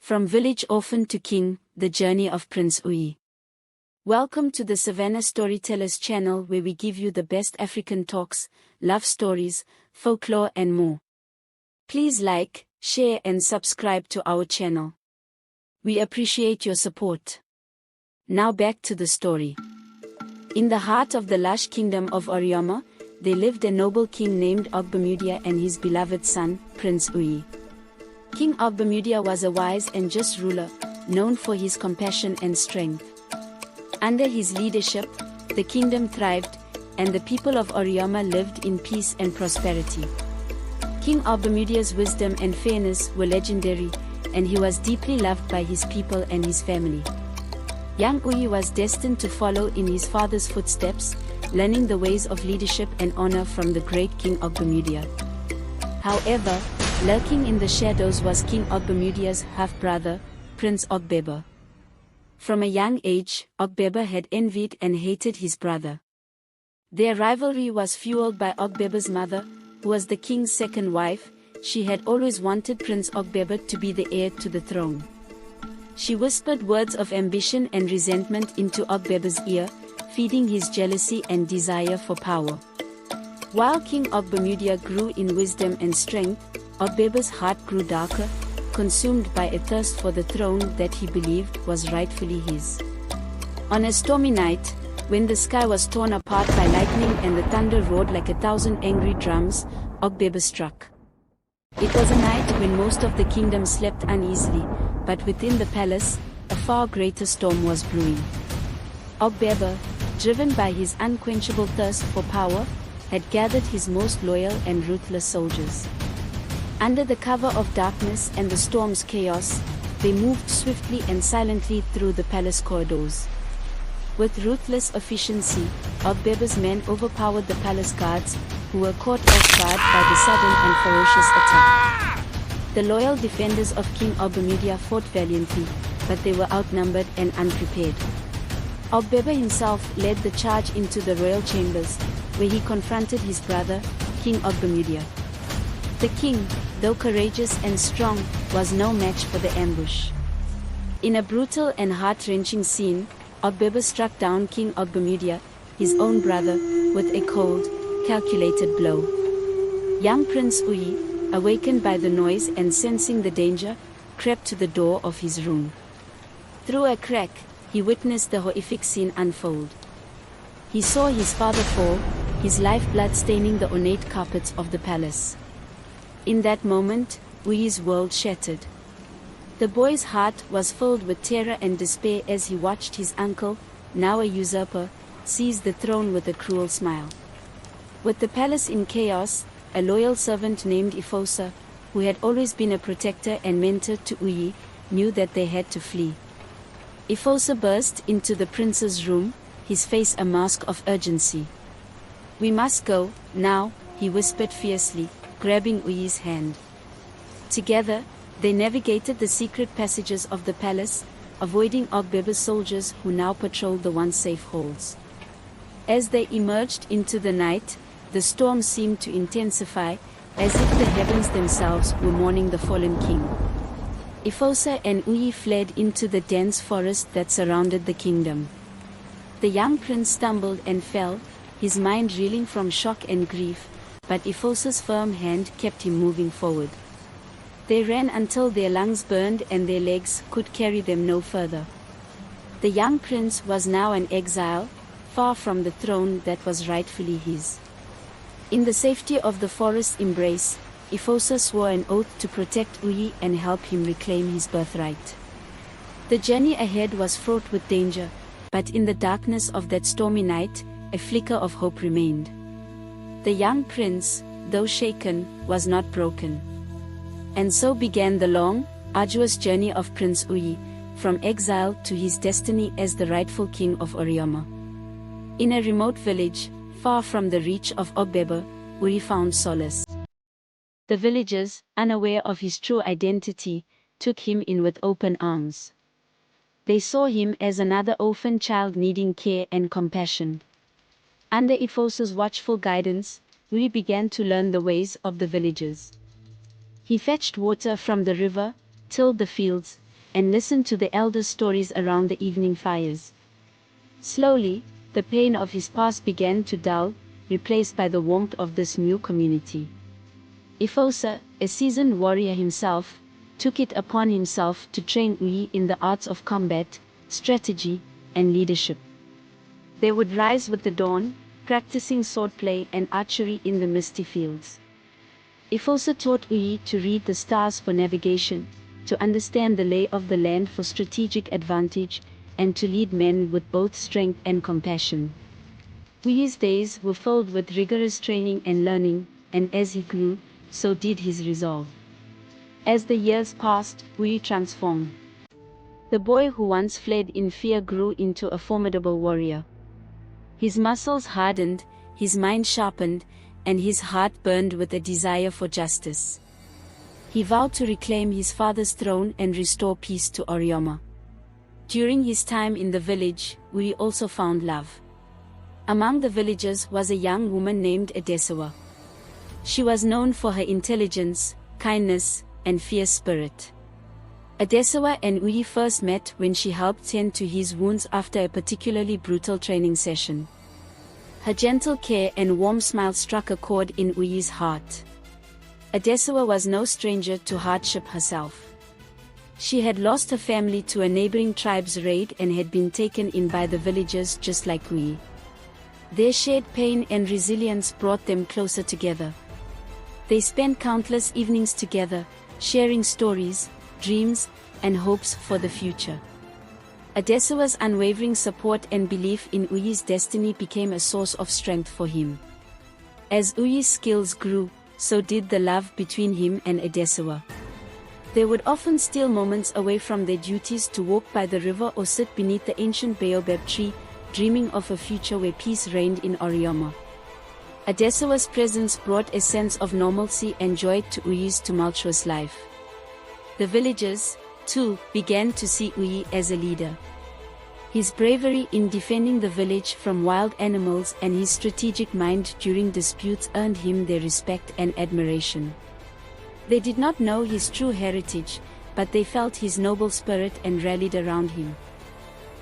From village orphan to king, the journey of Prince Uyi. Welcome to the Savannah Storytellers channel, where we give you the best African talks, love stories, folklore and more. Please like, share and subscribe to our channel. We appreciate your support. Now back to the story. In the heart of the lush kingdom of Oriyama, there lived a noble king named Ogbemudia and his beloved son, Prince Uyi. King Ogbemudia was a wise and just ruler, known for his compassion and strength. Under his leadership, the kingdom thrived, and the people of Oriyama lived in peace and prosperity. King Ogbemudia's wisdom and fairness were legendary, and he was deeply loved by his people and his family. Young Uyi was destined to follow in his father's footsteps, learning the ways of leadership and honor from the great King Ogbemudia. However, lurking in the shadows was King Ogbemudia's half-brother, Prince Ogbeba. From a young age, Ogbeba had envied and hated his brother. Their rivalry was fueled by Ogbeba's mother, who was the king's second wife. She had always wanted Prince Ogbeba to be the heir to the throne. She whispered words of ambition and resentment into Ogbeba's ear, feeding his jealousy and desire for power. While King Ogbemudia grew in wisdom and strength, Ogbeba's heart grew darker, consumed by a thirst for the throne that he believed was rightfully his. On a stormy night, when the sky was torn apart by lightning and the thunder roared like 1,000 angry drums, Ogbeba struck. It was a night when most of the kingdom slept uneasily, but within the palace, a far greater storm was brewing. Ogbeba, driven by his unquenchable thirst for power, had gathered his most loyal and ruthless soldiers. Under the cover of darkness and the storm's chaos, they moved swiftly and silently through the palace corridors. With ruthless efficiency, Ogbeba's men overpowered the palace guards, who were caught off guard by the sudden and ferocious attack. The loyal defenders of King Ogbemudia fought valiantly, but they were outnumbered and unprepared. Ogbeba himself led the charge into the royal chambers, where he confronted his brother, King Ogbemudia. The king, though courageous and strong, was no match for the ambush. In a brutal and heart-wrenching scene, Ogbeba struck down King Ogbemudia, his own brother, with a cold, calculated blow. Young Prince Uyi, awakened by the noise and sensing the danger, crept to the door of his room. Through a crack, he witnessed the horrific scene unfold. He saw his father fall, his lifeblood staining the ornate carpets of the palace. In that moment, Uyi's world shattered. The boy's heart was filled with terror and despair as he watched his uncle, now a usurper, seize the throne with a cruel smile. With the palace in chaos, a loyal servant named Aous, who had always been a protector and mentor to Uyi, knew that they had to flee. Aous burst into the prince's room, his face a mask of urgency. "We must go, now," he whispered fiercely, grabbing Uyi's hand. Together, they navigated the secret passages of the palace, avoiding Ogbeba's soldiers who now patrolled the once safe halls. As they emerged into the night, the storm seemed to intensify, as if the heavens themselves were mourning the fallen king. Aous and Uyi fled into the dense forest that surrounded the kingdom. The young prince stumbled and fell, his mind reeling from shock and grief, but Aous's firm hand kept him moving forward. They ran until their lungs burned and their legs could carry them no further. The young prince was now an exile, far from the throne that was rightfully his. In the safety of the forest's embrace, Aous swore an oath to protect Uyi and help him reclaim his birthright. The journey ahead was fraught with danger, but in the darkness of that stormy night, a flicker of hope remained. The young prince, though shaken, was not broken. And so began the long, arduous journey of Prince Uyi, from exile to his destiny as the rightful king of Oriyama. In a remote village, far from the reach of Ogbeba, Uyi found solace. The villagers, unaware of his true identity, took him in with open arms. They saw him as another orphan child needing care and compassion. Under Aous's watchful guidance, Uyi began to learn the ways of the villagers. He fetched water from the river, tilled the fields, and listened to the elders' stories around the evening fires. Slowly, the pain of his past began to dull, replaced by the warmth of this new community. Aous, a seasoned warrior himself, took it upon himself to train Uyi in the arts of combat, strategy, and leadership. They would rise with the dawn, practicing swordplay and archery in the misty fields. Aous taught Uyi to read the stars for navigation, to understand the lay of the land for strategic advantage, and to lead men with both strength and compassion. Uyi's days were filled with rigorous training and learning, and as he grew, so did his resolve. As the years passed, Uyi transformed. The boy who once fled in fear grew into a formidable warrior. His muscles hardened, his mind sharpened, and his heart burned with a desire for justice. He vowed to reclaim his father's throne and restore peace to Orioma. During his time in the village, Uyi also found love. Among the villagers was a young woman named Aous. She was known for her intelligence, kindness, and fierce spirit. Aous and Uyi first met when she helped tend to his wounds after a particularly brutal training session. Her gentle care and warm smile struck a chord in Uyi's heart. Aous was no stranger to hardship herself. She had lost her family to a neighboring tribe's raid and had been taken in by the villagers just like Uyi. Their shared pain and resilience brought them closer together. They spent countless evenings together, sharing stories, dreams, and hopes for the future. Aous' unwavering support and belief in Uyi's destiny became a source of strength for him. As Uyi's skills grew, so did the love between him and Aous. They would often steal moments away from their duties to walk by the river or sit beneath the ancient baobab tree, dreaming of a future where peace reigned in Orioma. Aous' presence brought a sense of normalcy and joy to Uyi's tumultuous life. The villagers, too, began to see Uyi as a leader. His bravery in defending the village from wild animals and his strategic mind during disputes earned him their respect and admiration. They did not know his true heritage, but they felt his noble spirit and rallied around him.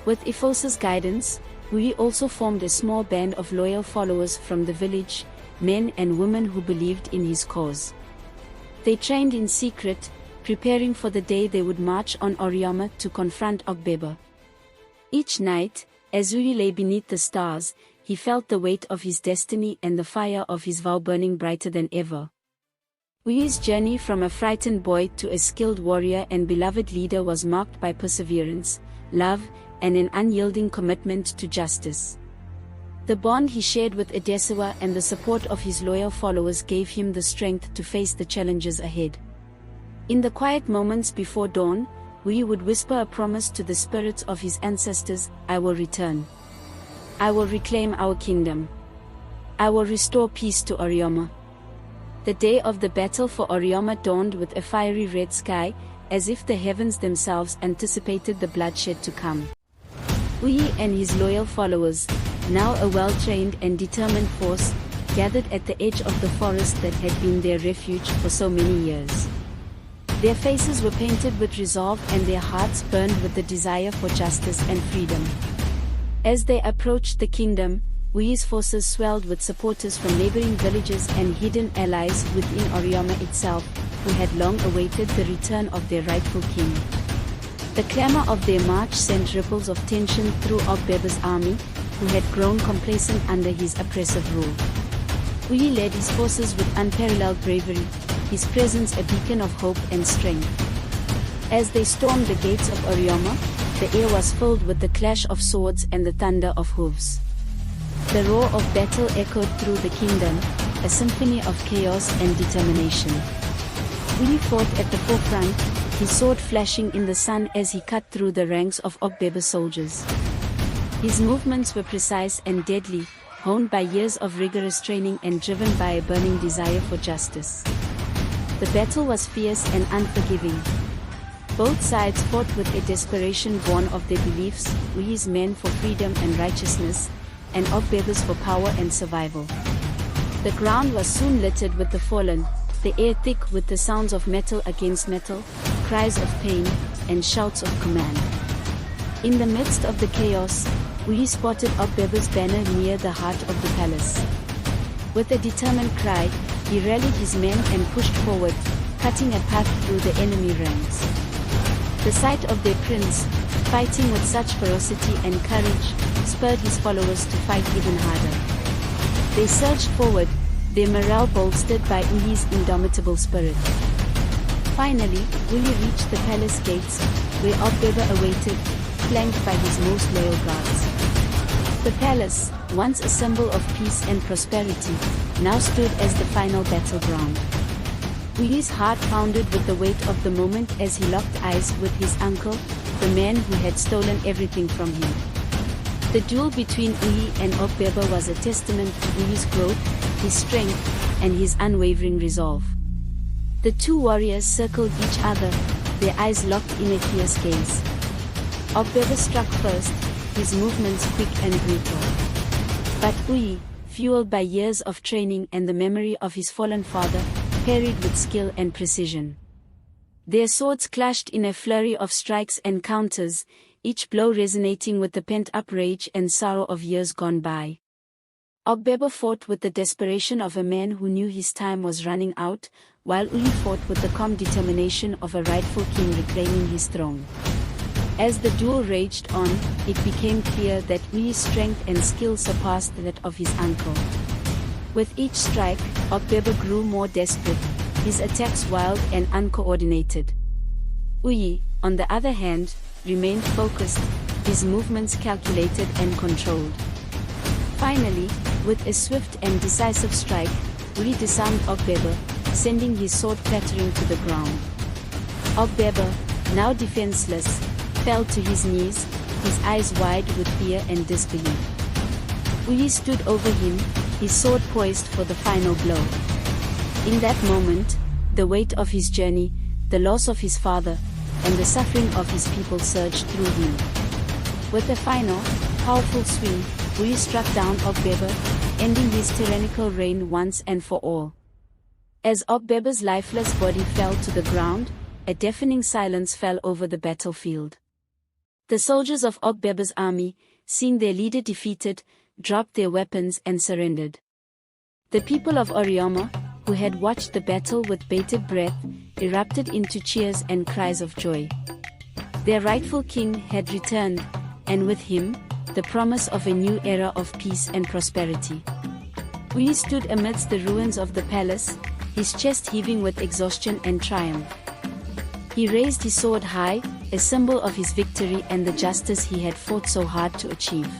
With Aous' guidance, Uyi also formed a small band of loyal followers from the village, men and women who believed in his cause. They trained in secret, preparing for the day they would march on Orioma to confront Ogbemudia. Each night, as Uyi lay beneath the stars, he felt the weight of his destiny and the fire of his vow burning brighter than ever. Uyi's journey from a frightened boy to a skilled warrior and beloved leader was marked by perseverance, love, and an unyielding commitment to justice. The bond he shared with Aous and the support of his loyal followers gave him the strength to face the challenges ahead. In the quiet moments before dawn, Uyi would whisper a promise to the spirits of his ancestors: "I will return. I will reclaim our kingdom. I will restore peace to Orioma." The day of the battle for Orioma dawned with a fiery red sky, as if the heavens themselves anticipated the bloodshed to come. Uyi and his loyal followers, now a well-trained and determined force, gathered at the edge of the forest that had been their refuge for so many years. Their faces were painted with resolve and their hearts burned with the desire for justice and freedom. As they approached the kingdom, Uyi's forces swelled with supporters from neighboring villages and hidden allies within Orioma itself, who had long awaited the return of their rightful king. The clamor of their march sent ripples of tension through Ogbemudia's army, who had grown complacent under his oppressive rule. Uyi led his forces with unparalleled bravery, his presence a beacon of hope and strength. As they stormed the gates of Orioma, the air was filled with the clash of swords and the thunder of hooves. The roar of battle echoed through the kingdom, a symphony of chaos and determination. Uyi fought at the forefront, his sword flashing in the sun as he cut through the ranks of Ogbemudia soldiers. His movements were precise and deadly, honed by years of rigorous training and driven by a burning desire for justice. The battle was fierce and unforgiving. Both sides fought with a desperation born of their beliefs, Uyi's men for freedom and righteousness, and Ogbemudia's for power and survival. The ground was soon littered with the fallen, the air thick with the sounds of metal against metal, cries of pain, and shouts of command. In the midst of the chaos, Uyi spotted Ogbemudia's banner near the heart of the palace. With a determined cry, he rallied his men and pushed forward, cutting a path through the enemy ranks. The sight of their prince, fighting with such ferocity and courage, spurred his followers to fight even harder. They surged forward, their morale bolstered by Uyi's indomitable spirit. Finally, Uyi reached the palace gates, where Ogbemudia awaited, flanked by his most loyal guards. The palace, once a symbol of peace and prosperity, now stood as the final battleground. Uyi's heart pounded with the weight of the moment as he locked eyes with his uncle, the man who had stolen everything from him. The duel between Uyi and Ogbemudia was a testament to Uyi's growth, his strength, and his unwavering resolve. The two warriors circled each other, their eyes locked in a fierce gaze. Ogbemudia struck first, his movements quick and brutal. But Uyi, fueled by years of training and the memory of his fallen father, parried with skill and precision. Their swords clashed in a flurry of strikes and counters, each blow resonating with the pent-up rage and sorrow of years gone by. Ogbemudia fought with the desperation of a man who knew his time was running out, while Uyi fought with the calm determination of a rightful king reclaiming his throne. As the duel raged on, it became clear that Uyi's strength and skill surpassed that of his uncle. With each strike, Ogbemudia grew more desperate, his attacks wild and uncoordinated. Uyi, on the other hand, remained focused, his movements calculated and controlled. Finally, with a swift and decisive strike, Uyi disarmed Ogbemudia, sending his sword clattering to the ground. Ogbemudia, now defenseless, fell to his knees, his eyes wide with fear and disbelief. Uyi stood over him, his sword poised for the final blow. In that moment, the weight of his journey, the loss of his father, and the suffering of his people surged through him. With a final, powerful swing, Uyi struck down Ogbemudia, ending his tyrannical reign once and for all. As Ogbemudia's lifeless body fell to the ground, a deafening silence fell over the battlefield. The soldiers of Ogbemudia's army, seeing their leader defeated, dropped their weapons and surrendered. The people of Oriomo, who had watched the battle with bated breath, erupted into cheers and cries of joy. Their rightful king had returned, and with him, the promise of a new era of peace and prosperity. Uyi stood amidst the ruins of the palace, his chest heaving with exhaustion and triumph. He raised his sword high, a symbol of his victory and the justice he had fought so hard to achieve.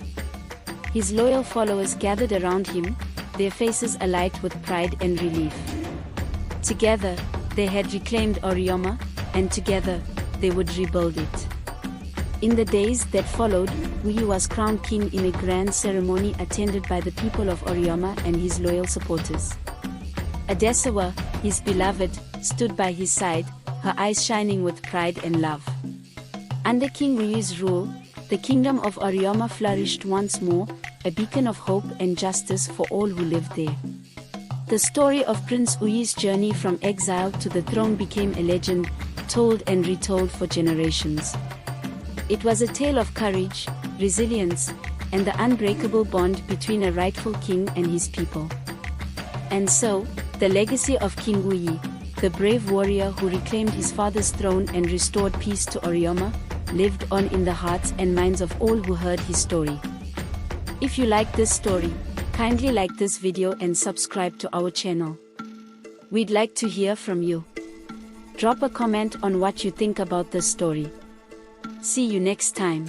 His loyal followers gathered around him, their faces alight with pride and relief. Together, they had reclaimed Oriomo, and together, they would rebuild it. In the days that followed, Uyi was crowned king in a grand ceremony attended by the people of Oriomo and his loyal supporters. Adesawa, his beloved, stood by his side, her eyes shining with pride and love. Under King Uyi's rule, the kingdom of Oriomo flourished once more, a beacon of hope and justice for all who lived there. The story of Prince Uyi's journey from exile to the throne became a legend, told and retold for generations. It was a tale of courage, resilience, and the unbreakable bond between a rightful king and his people. And so, the legacy of King Uyi, the brave warrior who reclaimed his father's throne and restored peace to Oriomo, lived on in the hearts and minds of all who heard his story. If you like this story, kindly like this video and subscribe to our channel. We'd like to hear from you. Drop a comment on what you think about this story. See you next time.